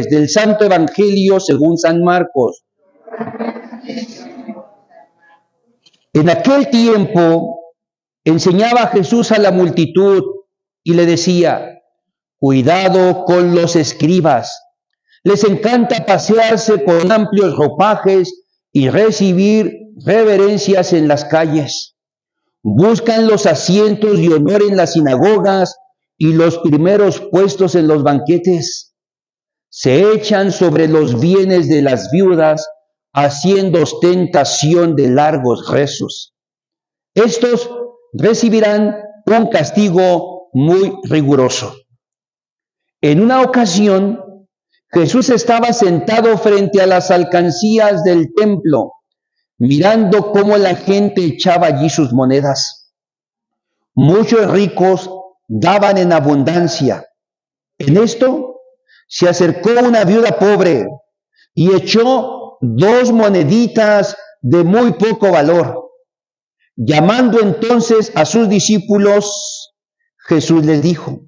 lectores del Santo Evangelio según San Marcos. En aquel tiempo enseñaba Jesús a la multitud y le decía: cuidado con los escribas. Les encanta pasearse con amplios ropajes y recibir reverencias en las calles. Buscan los asientos de honor en las sinagogas y los primeros puestos en los banquetes. Se echan sobre los bienes de las viudas, haciendo ostentación de largos rezos. Estos recibirán un castigo muy riguroso. En una ocasión, Jesús estaba sentado frente a las alcancías del templo, mirando cómo la gente echaba allí sus monedas. Muchos ricos daban en abundancia. En esto se acercó una viuda pobre y echó 2 moneditas de muy poco valor. Llamando entonces a sus discípulos, Jesús les dijo: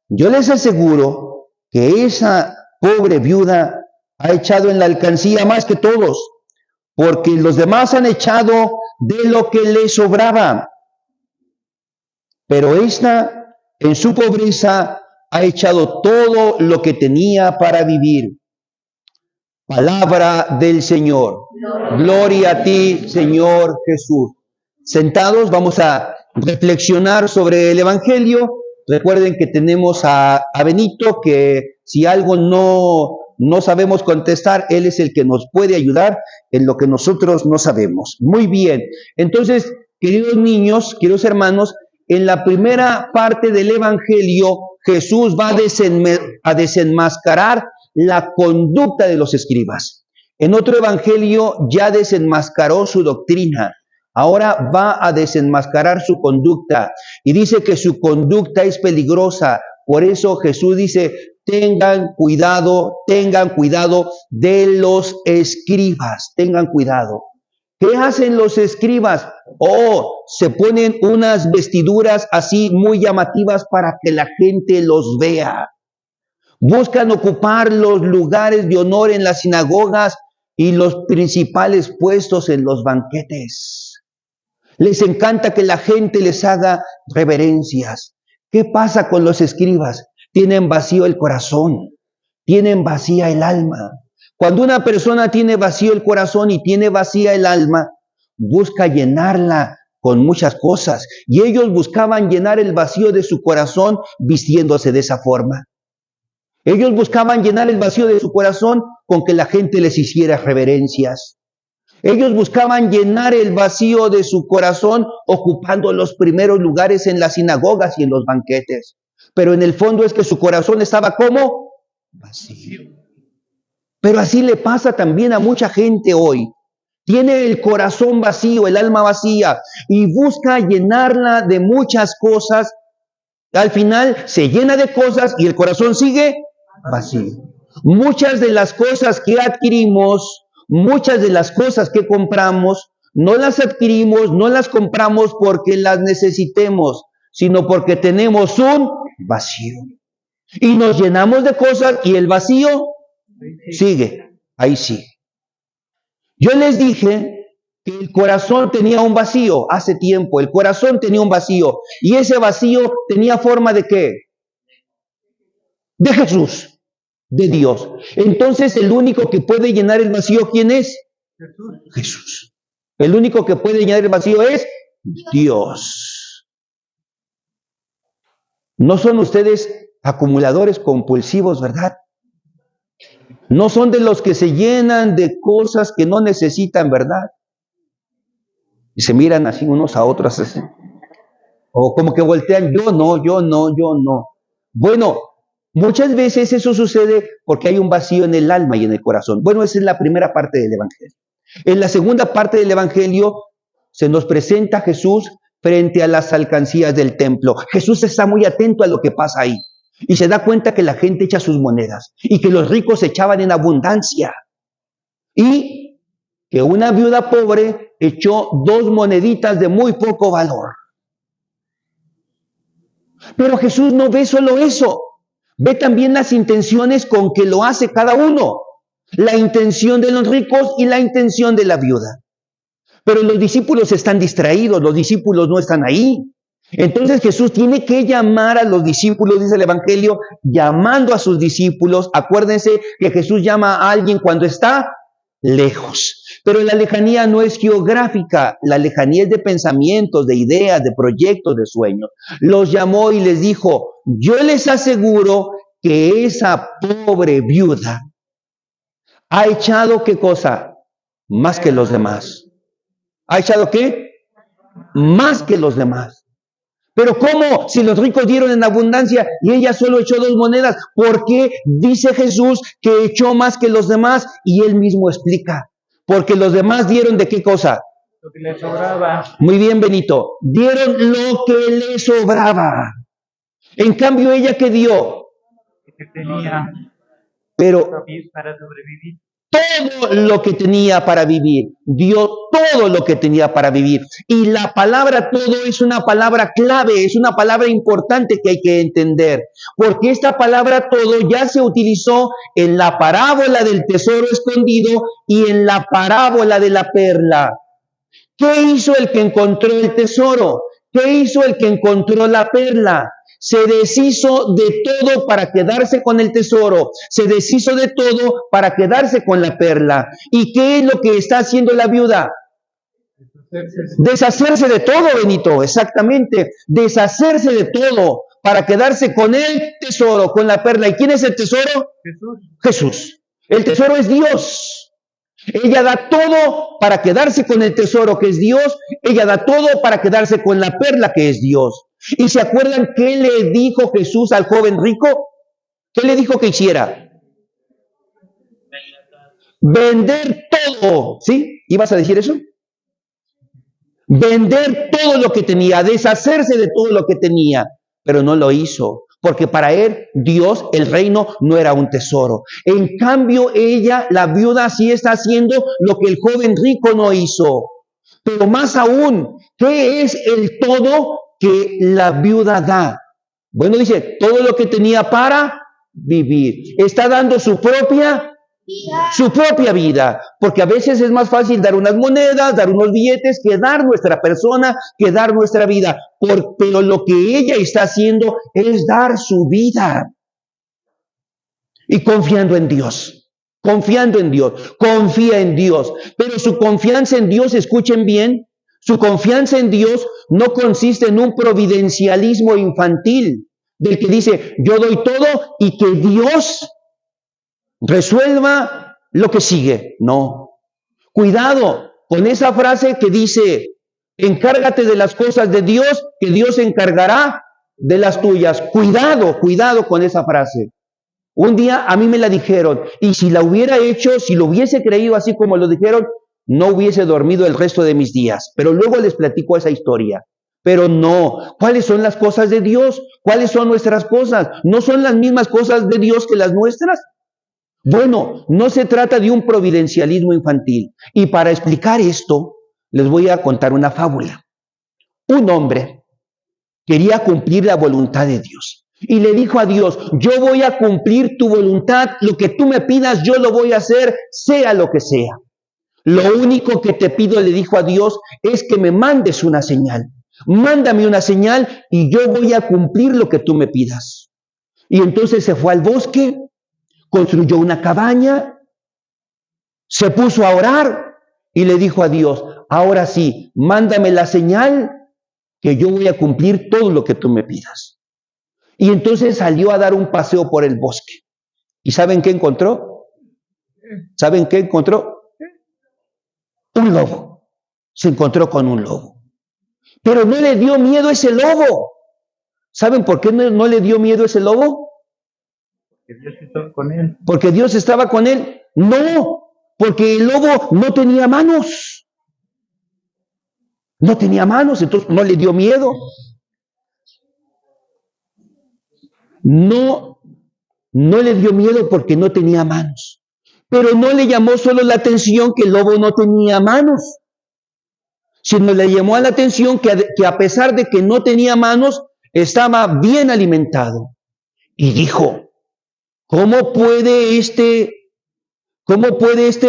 yo les aseguro que esa pobre viuda ha echado en la alcancía más que todos, porque los demás han echado de lo que les sobraba. Pero esta, en su pobreza, ha echado todo lo que tenía para vivir. Palabra del Señor. Gloria a ti, Señor Jesús. Sentados, vamos a reflexionar sobre el Evangelio. Recuerden que tenemos a Benito, que si algo no sabemos contestar, él es el que nos puede ayudar en lo que nosotros no sabemos. Muy bien. Entonces, queridos niños, queridos hermanos, en la primera parte del Evangelio, Jesús va a desenmascarar la conducta de los escribas. En otro Evangelio ya desenmascaró su doctrina. Ahora va a desenmascarar su conducta y dice que su conducta es peligrosa. Por eso Jesús dice: tengan cuidado de los escribas, tengan cuidado. ¿Qué hacen los escribas? Se ponen unas vestiduras así muy llamativas para que la gente los vea. Buscan ocupar los lugares de honor en las sinagogas y los principales puestos en los banquetes. Les encanta que la gente les haga reverencias. ¿Qué pasa con los escribas? Tienen vacío el corazón, tienen vacía el alma. Cuando una persona tiene vacío el corazón y tiene vacía el alma, busca llenarla con muchas cosas. Y ellos buscaban llenar el vacío de su corazón vistiéndose de esa forma. Ellos buscaban llenar el vacío de su corazón con que la gente les hiciera reverencias. Ellos buscaban llenar el vacío de su corazón ocupando los primeros lugares en las sinagogas y en los banquetes. Pero en el fondo es que su corazón estaba ¿cómo? Vacío. Pero así le pasa también a mucha gente hoy. Tiene el corazón vacío, el alma vacía y busca llenarla de muchas cosas. Al final se llena de cosas y el corazón sigue vacío. Muchas de las cosas que adquirimos, muchas de las cosas que compramos, no las adquirimos, no las compramos porque las necesitemos, sino porque tenemos un vacío. Y nos llenamos de cosas y el vacío sigue, ahí sigue. Yo les dije que el corazón tenía un vacío hace tiempo, el corazón tenía un vacío. ¿Y ese vacío tenía forma de qué? De Jesús. De Dios. Entonces el único que puede llenar el vacío, ¿quién es? Jesús. El único que puede llenar el vacío es Dios. No son ustedes acumuladores compulsivos, ¿verdad? No son de los que se llenan de cosas que no necesitan, ¿verdad? Y se miran así unos a otros así. O como que voltean, yo no. Bueno, muchas veces eso sucede porque hay un vacío en el alma y en el corazón. Bueno, esa es la primera parte del Evangelio. En la segunda parte del Evangelio se nos presenta Jesús frente a las alcancías del templo. Jesús está muy atento a lo que pasa ahí y se da cuenta que la gente echa sus monedas y que los ricos echaban en abundancia y que una viuda pobre echó 2 moneditas de muy poco valor. Pero Jesús no ve solo eso. Ve también las intenciones con que lo hace cada uno. La intención de los ricos y la intención de la viuda. Pero los discípulos están distraídos, los discípulos no están ahí. Entonces Jesús tiene que llamar a los discípulos, dice el Evangelio, llamando a sus discípulos. Acuérdense que Jesús llama a alguien cuando está lejos. Pero la lejanía no es geográfica, la lejanía es de pensamientos, de ideas, de proyectos, de sueños. Los llamó y les dijo, yo les aseguro que esa pobre viuda ha echado ¿qué cosa? Más que los demás. ¿Ha echado qué? Más que los demás. Pero ¿cómo? Si los ricos dieron en abundancia y ella solo echó 2 monedas. ¿Por qué dice Jesús que echó más que los demás? Y él mismo explica. Porque los demás dieron ¿de qué cosa? Lo que le sobraba. Muy bien, Benito. Dieron lo que le sobraba. En cambio, ¿ella qué dio? Que tenía Pero para sobrevivir. todo lo que tenía para vivir, dio todo lo que tenía para vivir. Y la palabra todo es una palabra clave, es una palabra importante que hay que entender, porque esta palabra todo ya se utilizó en la parábola del tesoro escondido y en la parábola de la perla. ¿Qué hizo el que encontró el tesoro? ¿Qué hizo el que encontró la perla? Se deshizo de todo para quedarse con el tesoro. Se deshizo de todo para quedarse con la perla. ¿Y qué es lo que está haciendo la viuda? Deshacerse de todo, Benito, exactamente. Deshacerse de todo para quedarse con el tesoro, con la perla. ¿Y quién es el tesoro? Jesús. Jesús. El tesoro es Dios. Ella da todo para quedarse con el tesoro que es Dios. Ella da todo para quedarse con la perla que es Dios. ¿Y se acuerdan qué le dijo Jesús al joven rico? ¿Qué le dijo que hiciera? Vender todo. ¿Sí? ¿Ibas a decir eso? Vender todo lo que tenía, deshacerse de todo lo que tenía. Pero no lo hizo. Porque para él, Dios, el reino, no era un tesoro. En cambio, ella, la viuda, sí está haciendo lo que el joven rico no hizo. Pero más aún, ¿qué es el todo que la viuda da? Bueno, dice, todo lo que tenía para vivir. Está dando su propia vida, porque a veces es más fácil dar unas monedas, dar unos billetes, que dar nuestra persona, que dar nuestra vida. Pero lo que ella está haciendo es dar su vida. Y confiando en Dios, confía en Dios. Pero su confianza en Dios, escuchen bien, su confianza en Dios no consiste en un providencialismo infantil, del que dice, yo doy todo y que Dios resuelva lo que sigue. No. Cuidado con esa frase que dice, encárgate de las cosas de Dios, que Dios se encargará de las tuyas. Cuidado con esa frase. Un día a mí me la dijeron, y si la hubiera hecho, si lo hubiese creído así como lo dijeron, no hubiese dormido el resto de mis días. Pero luego les platico esa historia. Pero no, ¿cuáles son las cosas de Dios? ¿Cuáles son nuestras cosas? ¿No son las mismas cosas de Dios que las nuestras? Bueno, no se trata de un providencialismo infantil. Y para explicar esto, les voy a contar una fábula. Un hombre quería cumplir la voluntad de Dios. Y le dijo a Dios, yo voy a cumplir tu voluntad, lo que tú me pidas, yo lo voy a hacer, sea lo que sea. Lo único que te pido, le dijo a Dios, es que me mandes una señal. Mándame una señal y yo voy a cumplir lo que tú me pidas. Y entonces se fue al bosque, construyó una cabaña, se puso a orar y le dijo a Dios, ahora sí, mándame la señal que yo voy a cumplir todo lo que tú me pidas. Y entonces salió a dar un paseo por el bosque. ¿Y saben qué encontró? ¿Saben qué encontró? Un lobo. Se encontró con un lobo. Pero no le dio miedo ese lobo. ¿Saben por qué no le dio miedo ese lobo? Porque Dios estaba con él. Porque Dios estaba con él. No, porque el lobo no tenía manos. No tenía manos, entonces no le dio miedo. No le dio miedo porque no tenía manos. Pero no le llamó solo la atención que el lobo no tenía manos, sino le llamó la atención que a pesar de que no tenía manos, estaba bien alimentado. Y dijo, ¿Cómo puede este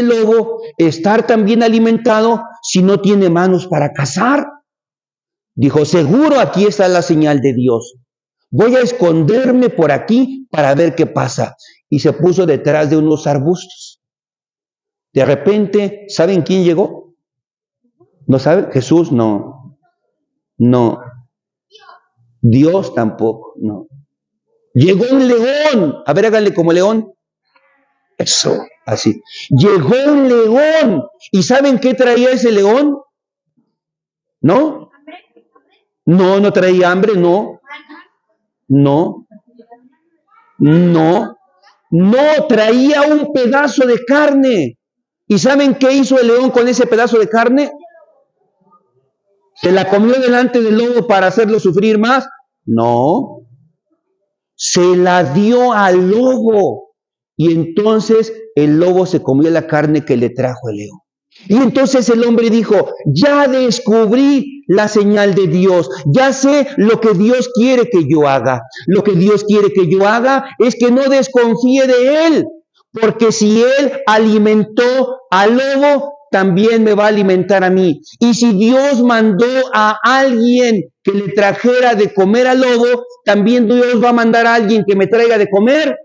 lobo estar tan bien alimentado si no tiene manos para cazar? Dijo, seguro aquí está la señal de Dios. Voy a esconderme por aquí para ver qué pasa. Y se puso detrás de unos arbustos. De repente, ¿saben quién llegó? ¿No saben? Jesús, no. No. Dios tampoco, no. Llegó un león. A ver, háganle como león. Eso, así. Llegó un león. ¿Y saben qué traía ese león? ¿No? No, no traía hambre, no. No. No. No, traía un pedazo de carne. ¿Y saben qué hizo el león con ese pedazo de carne? ¿Se la comió delante del lobo para hacerlo sufrir más? No. Se la dio al lobo. Y entonces el lobo se comió la carne que le trajo el león. Y entonces el hombre dijo, ya descubrí la señal de Dios, ya sé lo que Dios quiere que yo haga. Lo que Dios quiere que yo haga es que no desconfíe de Él, porque si Él alimentó al lobo, también me va a alimentar a mí. Y si Dios mandó a alguien que le trajera de comer al lobo, también Dios va a mandar a alguien que me traiga de comer.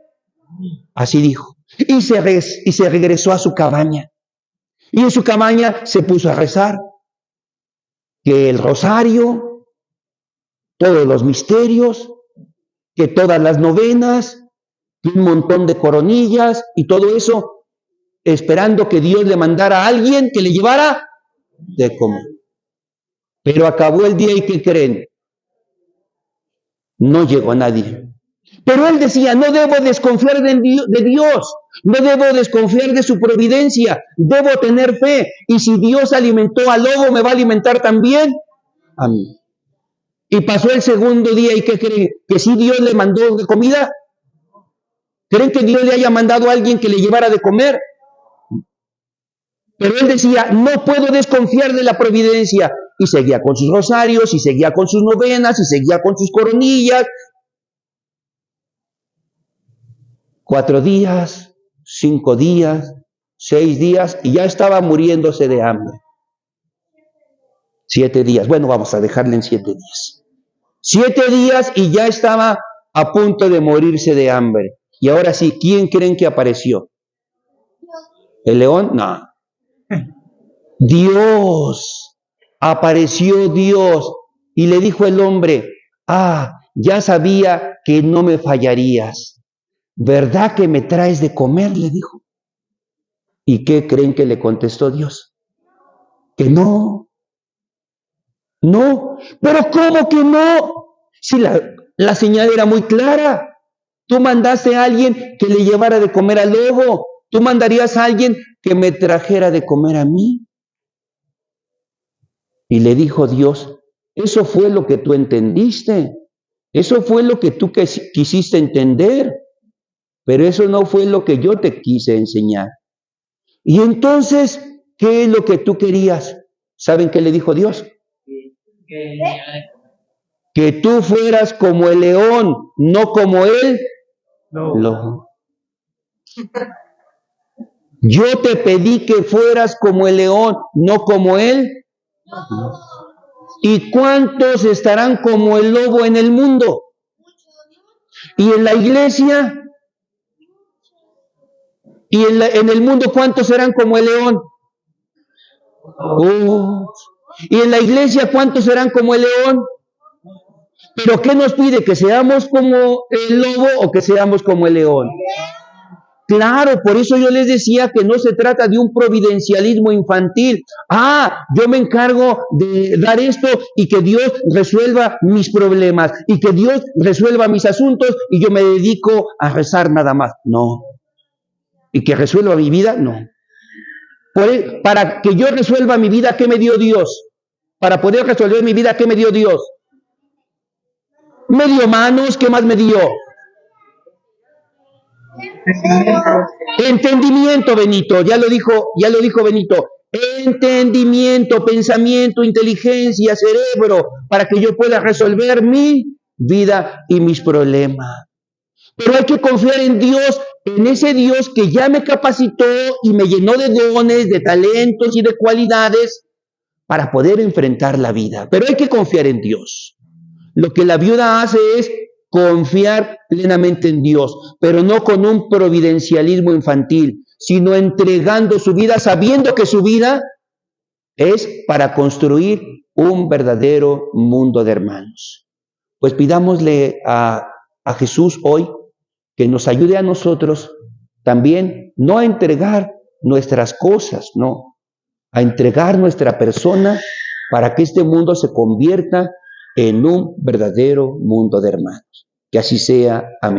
Así dijo. Y se regresó a su cabaña. Y en su cabaña se puso a rezar. Que el rosario, todos los misterios, que todas las novenas, que un montón de coronillas y todo eso, esperando que Dios le mandara a alguien que le llevara de comer. Pero acabó el día y ¿qué creen? No llegó nadie. Pero él decía, no debo desconfiar de Dios, no debo desconfiar de su providencia, debo tener fe. Y si Dios alimentó al lobo, me va a alimentar también a mí. Y pasó el segundo día y ¿qué creen? ¿Que sí Dios le mandó de comida? ¿Creen que Dios le haya mandado a alguien que le llevara de comer? Pero él decía, no puedo desconfiar de la providencia. Y seguía con sus rosarios, y seguía con sus novenas, y seguía con sus coronillas. 4 días, 5 días, 6 días, y ya estaba muriéndose de hambre. 7 días, bueno, vamos a dejarle en 7 días. 7 días y ya estaba a punto de morirse de hambre. Y ahora sí, ¿quién creen que apareció? ¿El león? No. Dios. Apareció Dios y le dijo el hombre, ya sabía que no me fallarías. ¿Verdad que me traes de comer? Le dijo. ¿Y qué creen que le contestó Dios? Que no. No. ¿Pero cómo que no? Si la señal era muy clara. Tú mandaste a alguien que le llevara de comer al lobo. Tú mandarías a alguien que me trajera de comer a mí. Y le dijo Dios, eso fue lo que tú entendiste. Eso fue lo que tú quisiste entender. Pero eso no fue lo que yo te quise enseñar. Y entonces, ¿qué es lo que tú querías? ¿Saben qué le dijo Dios? Que tú fueras como el león, no como el lobo. Yo te pedí que fueras como el león, no como él. ¿Y cuántos estarán como el lobo en el mundo? ¿Y en la iglesia? ¿Y en el mundo cuántos serán como el león? ¿Y en la iglesia cuántos serán como el león? ¿Pero qué nos pide? ¿Que seamos como el lobo o que seamos como el león? Claro, por eso yo les decía que no se trata de un providencialismo infantil. Yo me encargo de dar esto y que Dios resuelva mis problemas y que Dios resuelva mis asuntos y yo me dedico a rezar nada más. No. ¿Y que resuelva mi vida? No. Para que yo resuelva mi vida, ¿qué me dio Dios? Para poder resolver mi vida, ¿qué me dio Dios? Me dio manos, ¿qué más me dio? Entendimiento, Benito, ya lo dijo Benito. Entendimiento, pensamiento, inteligencia, cerebro, para que yo pueda resolver mi vida y mis problemas. Pero hay que confiar en Dios, en ese Dios que ya me capacitó y me llenó de dones, de talentos y de cualidades para poder enfrentar la vida. Pero hay que confiar en Dios. Lo que la viuda hace es confiar plenamente en Dios, pero no con un providencialismo infantil, sino entregando su vida, sabiendo que su vida es para construir un verdadero mundo de hermanos. Pues pidámosle a Jesús hoy que nos ayude a nosotros también, no a entregar nuestras cosas, no, a entregar nuestra persona para que este mundo se convierta en un verdadero mundo de hermanos. Que así sea. Amén.